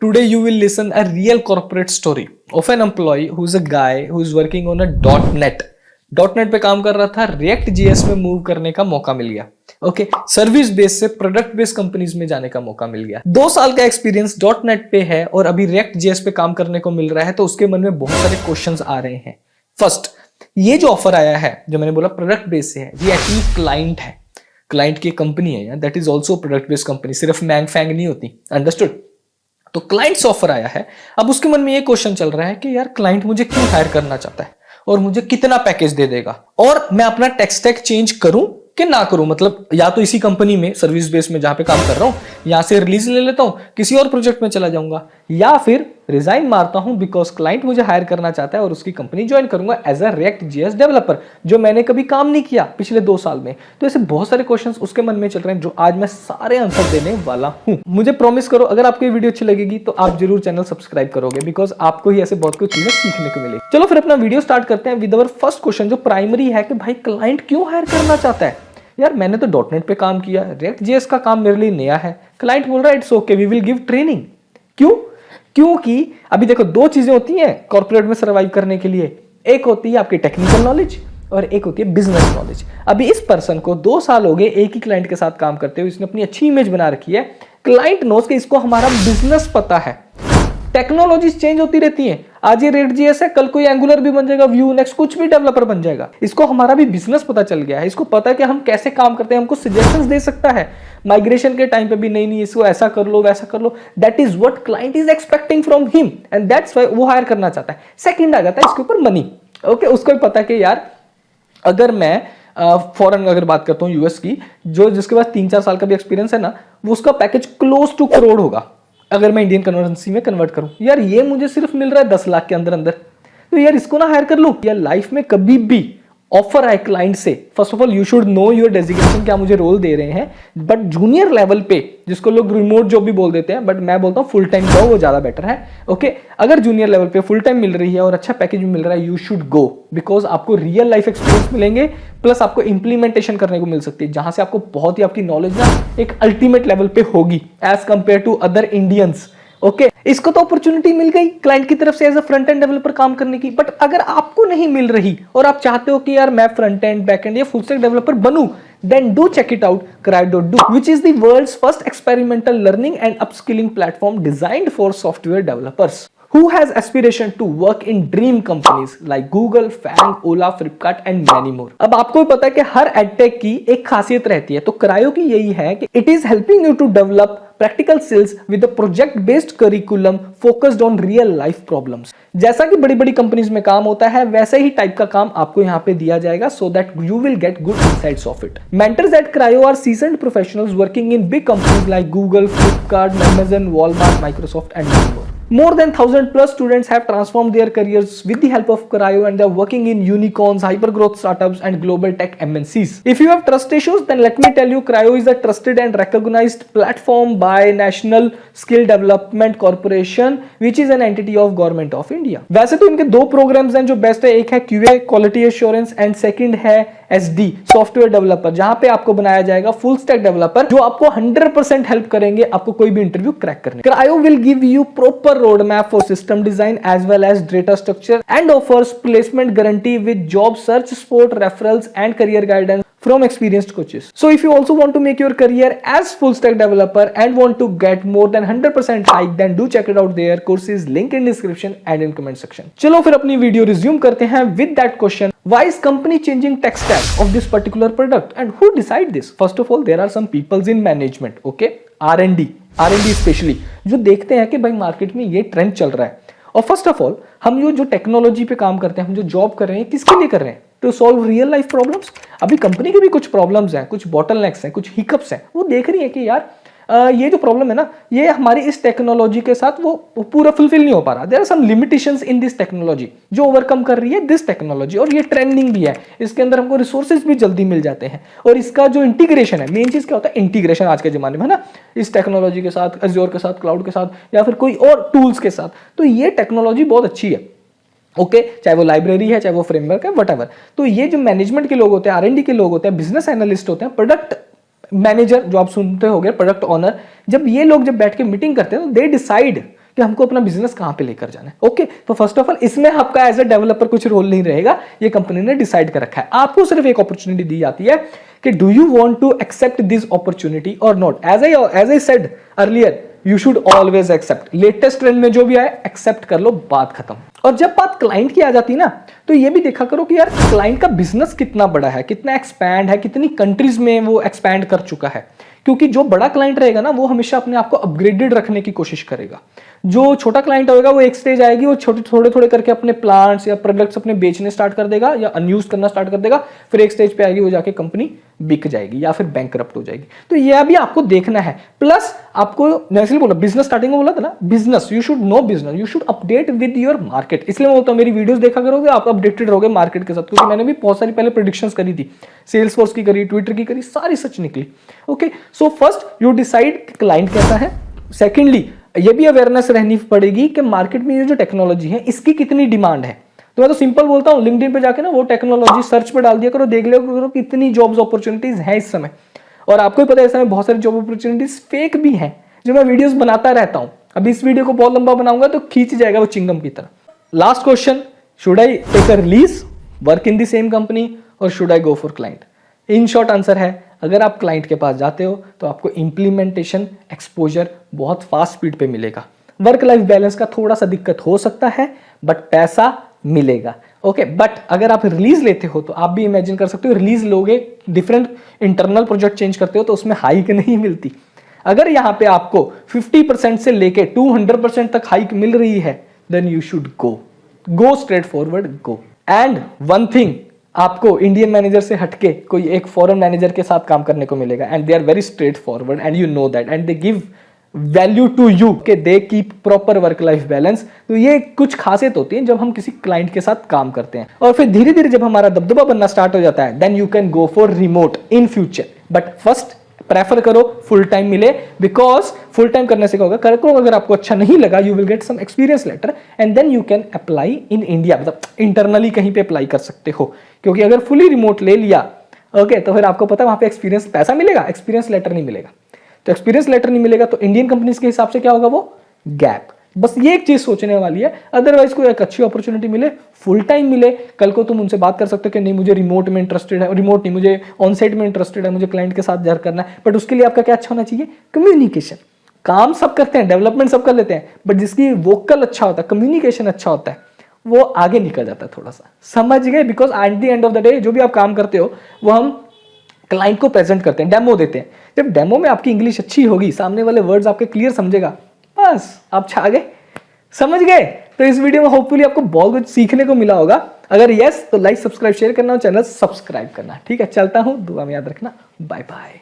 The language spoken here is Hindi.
Today you will listen a real corporate story of an employee who's a guy who's working on a .NET. .NET पे काम कर रहा था, React JS में मूव करने का मौका मिल गया. ओके, सर्विस बेस से प्रोडक्ट बेस्ड कंपनीज में जाने का मौका मिल गया. 2 साल का एक्सपीरियंस .NET पे है और अभी React JS पे काम करने को मिल रहा है, तो उसके मन में बहुत सारे क्वेश्चंस आ रहे हैं. फर्स्ट, ये जो ऑफर आया है, जो मैंने बोला प्रोडक्ट बेस से है, ये एक्चुअली क्लाइंट है, क्लाइंट की कंपनी है, that is also product based company, सिर्फ मैंग फैंग नहीं होती. अंडरस्टूड? तो क्लाइंट से ऑफर आया है. अब उसके मन में ये क्वेश्चन चल रहा है कि यार क्लाइंट मुझे क्यों हायर करना चाहता है और मुझे कितना पैकेज दे देगा, और मैं अपना टेक स्टैक चेंज करूं कि ना करूं. मतलब या तो इसी कंपनी में सर्विस बेस में जहां पे काम कर रहा हूं, यहां से रिलीज ले लेता हूं, किसी और प्रोजेक्ट में चला जाऊंगा, या फिर रिजाइन मारता हूं बिकॉज क्लाइंट मुझे हायर करना चाहता है और उसकी कंपनी ज्वाइन करूंगा as a React JS developer, जो मैंने कभी काम नहीं किया पिछले 2 साल में. तो ऐसे बहुत सारे क्वेश्चंस उसके मन में चल रहे हैं, जो आज मैं सारे आंसर देने वाला हूं. मुझे प्रॉमिस करो, अगर आपको ये वीडियो अच्छी लगेगी तो आप जरूर चैनल सब्सक्राइब करोगे, बिकॉज आपको ही ऐसे बहुत कुछ चीजें सीखने को मिलेगी. चलो फिर अपना वीडियो स्टार्ट करते हैं विद अवर फर्स्ट क्वेश्चन, जो प्राइमरी है कि भाई क्लाइंट क्यों हायर करना चाहता है. यार मैंने तो .NET पे काम किया, React JS का काम मेरे लिए नया है. क्लाइंट बोल रहा है it's okay, we will give training. क्यों? क्योंकि अभी देखो 2 चीजें होती हैं कॉर्पोरेट में सर्वाइव करने के लिए. एक होती है आपकी टेक्निकल नॉलेज और एक होती है बिजनेस नॉलेज. अभी इस पर्सन को 2 साल हो गए एक ही क्लाइंट के साथ काम करते हुए, इसने अपनी अच्छी इमेज बना रखी है. क्लाइंट नोस कि इसको हमारा बिजनेस पता है. टेक्नोलॉजीज चेंज होती रहती हैं. आज ये React JS है, कल कोई एंगुलर भी बन जाएगा, व्यू नेक्स्ट कुछ भी डेवलपर बन जाएगा. इसको हमारा भी बिजनेस पता चल गया है, इसको पता है कि हम कैसे काम करते हैं, हमको सजेशंस दे सकता है माइग्रेशन के टाइम पे भी. नहीं इसको ऐसा कर लो वैसा कर लो. That is what client is expecting from him and that's why वो हायर करना चाहता है. सेकंड आ जाता है इसके ऊपर मनी. ओके, उसको भी पता है कि यार अगर मैं फॉरेन अगर बात करता हूँ यूएस की, जो जिसके पास 3-4 साल का भी एक्सपीरियंस है ना, वो उसका पैकेज क्लोज टू करोड़ होगा अगर मैं इंडियन करेंसी में कन्वर्ट करूं. यार ये मुझे सिर्फ मिल रहा है 10 लाख के अंदर अंदर, तो यार इसको ना हायर कर लूं. यार लाइफ में कभी भी ऑफर आए क्लाइंट से, first of all you should know your designation, क्या मुझे रोल दे रहे हैं. बट जूनियर लेवल पे, जिसको लोग रिमोट जॉब भी बोल देते हैं, बट मैं बोलता हूं फुल टाइम जॉब वो ज्यादा बेटर है. ओके, अगर जूनियर लेवल पे फुल टाइम मिल रही है और अच्छा पैकेज भी मिल रहा है, यू शुड गो, बिकॉज आपको रियल लाइफ एक्सपीरियंस मिलेंगे, प्लस आपको इंप्लीमेंटेशन करने को मिल सकती है, जहां से आपको बहुत ही आपकी नॉलेज ना एक अल्टीमेट लेवल पे होगी as compare to other Indians. Okay, इसको तो अपॉर्चुनिटी मिल गई क्लाइंट की तरफ से as a front end developer काम करने की. बट अगर आपको नहीं मिल रही और आप चाहते हो कि यार मैं फ्रंट एंड बैक एंड या फुल स्टैक डेवलपर बनूं, then do check it out Cryo.do, which is the world's first experimental learning and upskilling platform designed for software developers who has aspiration to work in dream companies like Google, Fang, Ola, Flipkart and many more. अब आपको भी पता है कि हर एडटेक की एक खासियत रहती है, तो क्रायो की यही है कि it is helping you to develop practical skills with a project based curriculum focused on real life problems. जैसा कि बड़ी बड़ी कंपनीज में काम होता है, वैसे ही टाइप का काम आपको यहाँ पे दिया जाएगा, so that you will get good insights of it. Mentors at Cryo are seasoned professionals working in big companies like Google, Flipkart, Amazon, Walmart, Microsoft and many more. More than 1,000 plus students have transformed their careers with the help of Cryo, and they are working in unicorns, hypergrowth startups and global tech MNCs. If you have trust issues, then let me tell you, Cryo is a trusted and recognized platform by National Skill Development Corporation, which is an entity of Government of India. वैसे तो इनके 2 प्रोग्राम्स हैं जो बेस्ट है, एक है QA quality assurance and second है SD सॉफ्टवेयर डेवलपर, जहां पे आपको बनाया जाएगा फुल स्टैक डेवलपर, जो आपको 100% हेल्प करेंगे आपको कोई भी इंटरव्यू क्रैक करने. Cryo will give you proper roadmap for system design as well as data structure and offers placement guarantee with job search, support, referrals and career guidance from experienced coaches. So if you also want to make your career as full stack developer and want to get more than 100% hike, then do check it out. Their course is link in description and in comment section. चलो फिर अपनी वीडियो रिज्यूम करते हैं with that question. Why is company changing tech stack of this particular product and who decide this? First of all, there are some peoples in management, okay? R&D specially, जो देखते हैं कि भाई मार्केट में ये ट्रेंड चल रहा है. और फर्स्ट ऑफ ऑल हम जो टेक्नोलॉजी पे काम करते हैं, हम जो जॉब कर रहे हैं, किसके लिए कर रहे हैं? To solve real life problems. अभी कंपनी के भी कुछ प्रॉब्लम्स हैं, कुछ बॉटलनेक्स हैं, कुछ हिकअप्स हैं. वो देख रही है कि यार ये जो प्रॉब्लम है ना, ये हमारी इस टेक्नोलॉजी के साथ वो पूरा फुलफिल नहीं हो पा रहा. There are some limitations in this technology, जो ओवरकम कर रही है दिस टेक्नोलॉजी. और ये ट्रेंडिंग भी है, इसके अंदर हमको रिसोर्सेज भी जल्दी मिल जाते हैं. और इसका जो इंटीग्रेशन है, मेन चीज क्या होता है? इंटीग्रेशन आज के जमाने में, है ना, इस टेक्नोलॉजी के साथ, अज्योर के साथ, क्लाउड के साथ, या फिर कोई और टूल्स के साथ. तो ये टेक्नोलॉजी बहुत अच्छी है. ओके, चाहे वो लाइब्रेरी है, चाहे वो फ्रेमवर्क है, व्हाटएवर. तो ये जो मैनेजमेंट के लोग होते हैं, R&D के लोग होते हैं, बिजनेस एनालिस्ट होते हैं, प्रोडक्ट मैनेजर जो आप सुनते होंगे, प्रोडक्ट ऑनर, जब ये लोग जब बैठ के मीटिंग करते हैं, तो दे डिसाइड कि हमको अपना बिजनेस कहाँ पे लेकर जाना है। ओके, तो फर्स्ट ऑफ ऑल इसमें आपका एज ए डेवलपर कुछ रोल नहीं रहेगा, ये कंपनी ने डिसाइड कर रखा है। आपको सिर्फ एक अपॉर्चुनिटी दी जाती है कि do you want to accept this opportunity और not. As I said earlier, you should always accept. Latest trend में जो भी आए एक्सेप्ट कर लो, बात खत्म। और जब बात क्लाइंट की आ जाती है ना, तो ये भी देखा करो कि यार क्लाइंट का बिजनेस कितना बड़ा है, कितना एक्सपैंड है, कितनी कंट्रीज में वो एक्सपैंड कर चुका है। क्योंकि जो बड़ा क्लाइंट रहेगा ना, वो हमेशा अपने आप को अपग्रेडेड रखने की कोशिश करेगा। जो छोटा क्लाइंट होगा वो एक स्टेज आएगी, वो छोटे थोड़े थोड़े करके अपने प्लांट्स या प्रोडक्ट्स अपने बेचने स्टार्ट कर देगा या अनयूज करना स्टार्ट कर देगा। फिर एक स्टेज पे आएगी, वो जाके कंपनी बिक जाएगी या फिर बैंकरप्ट हो जाएगी। तो यह भी आपको देखना है। प्लस आपको इसलिए बोला, बिजनेस स्टार्टिंग में बोला था ना, business you should know business, you should update with your market. इसलिए मैं बोलता हूं मेरी वीडियोस देखा करोगे, आप अपडेटेड रहोगे मार्केट के साथ। क्योंकि मैंने भी बहुत सारी पहले प्रेडिक्शंस करी थी, सेल्स फोर्स की करी, ट्विटर की करी, सारी सच निकली। Okay, so first you decide client कैसा है। सेकेंडली ये भी अवेयरनेस रहनी पड़ेगी कि मार्केट में ये जो टेक्नोलॉजी है इसकी कितनी डिमांड है। तो मैं तो सिंपल बोलता हूं, लिंक्डइन पे जाके ना वो टेक्नोलॉजी सर्च पे डाल दिया करो, देख लिया करो कितनी जॉब्स अपॉर्चुनिटीज है इस समय। और आपको ही पता है इस समय बहुत सारी जॉब अपॉर्चुनिटीज फेक भी हैं, जो मैं वीडियोस बनाता रहता हूं। अभी इस वीडियो को बहुत लंबा बनाऊंगा तो खींच जाएगा वो चिंगम की तरह। Last question, should I take a release, work in the same company, और should I go for client. In short answer है, अगर आप क्लाइंट के पास जाते हो तो आपको इंप्लीमेंटेशन एक्सपोजर बहुत फास्ट स्पीड पे मिलेगा। वर्क लाइफ बैलेंस का थोड़ा सा दिक्कत हो सकता है, बट पैसा मिलेगा। ओके, बट अगर आप रिलीज लेते हो तो आप भी इमेजिन कर सकते हो, रिलीज लोगे, डिफरेंट इंटरनल प्रोजेक्ट चेंज करते हो तो उसमें हाइक नहीं मिलती। अगर यहां पे आपको 50% से लेके 200% तक हाइक मिल रही है, then you should go straight forward, go. And one thing, आपको इंडियन मैनेजर से हटके कोई एक फॉरेन मैनेजर के साथ काम करने को मिलेगा, and they are very straightforward and you know that, and they give value to you के they keep proper work life balance. तो ये कुछ खासियत होती है जब हम किसी क्लाइंट के साथ काम करते हैं। और फिर धीरे धीरे जब हमारा दबदबा बनना स्टार्ट हो जाता है, then you can go for remote in future. But first prefer करो फुल टाइम मिले, बिकॉज फुल टाइम करने से क्या होगा, करो अगर आपको अच्छा नहीं लगा, you will get some experience letter and then you can apply in India. मतलब इंटरनली कहीं पे अप्लाई कर सकते हो, क्योंकि अगर फुली रिमोट ले लिया ओके, तो फिर आपको पता है वहां पे एक्सपीरियंस, पैसा मिलेगा, एक्सपीरियंस लेटर नहीं मिलेगा। तो एक्सपीरियंस लेटर नहीं मिलेगा तो इंडियन कंपनीज के हिसाब से क्या होगा, वो गैप। बस ये एक चीज सोचने वाली है। अदरवाइज कोई एक अच्छी अपॉर्चुनिटी मिले, फुल टाइम मिले, कल को तुम उनसे बात कर सकते हो कि नहीं मुझे रिमोट में इंटरेस्टेड है, रिमोट नहीं मुझे ऑन साइट में इंटरेस्टेड है, मुझे क्लाइंट के साथ जर करना है। बट उसके लिए आपका क्या अच्छा होना चाहिए, कम्युनिकेशन। काम सब करते हैं, डेवलपमेंट सब कर लेते हैं, बट जिसकी वोकल अच्छा होता है, कम्युनिकेशन अच्छा होता है, वो आगे निकल जाता है थोड़ा सा। समझ गए? Because at the end of the day जो भी आप काम करते हो वो हम क्लाइंट को प्रेजेंट करते हैं, डेमो देते हैं। जब डेमो में आपकी इंग्लिश अच्छी होगी, सामने वाले वर्ड्स आपके क्लियर समझेगा, बस आप छा गए। समझ गए? तो इस वीडियो में होपफुली आपको बहुत कुछ सीखने को मिला होगा। अगर यस तो लाइक सब्सक्राइब शेयर करना और चैनल सब्सक्राइब करना। ठीक है, चलता हूं, दुआ में याद रखना। Bye bye.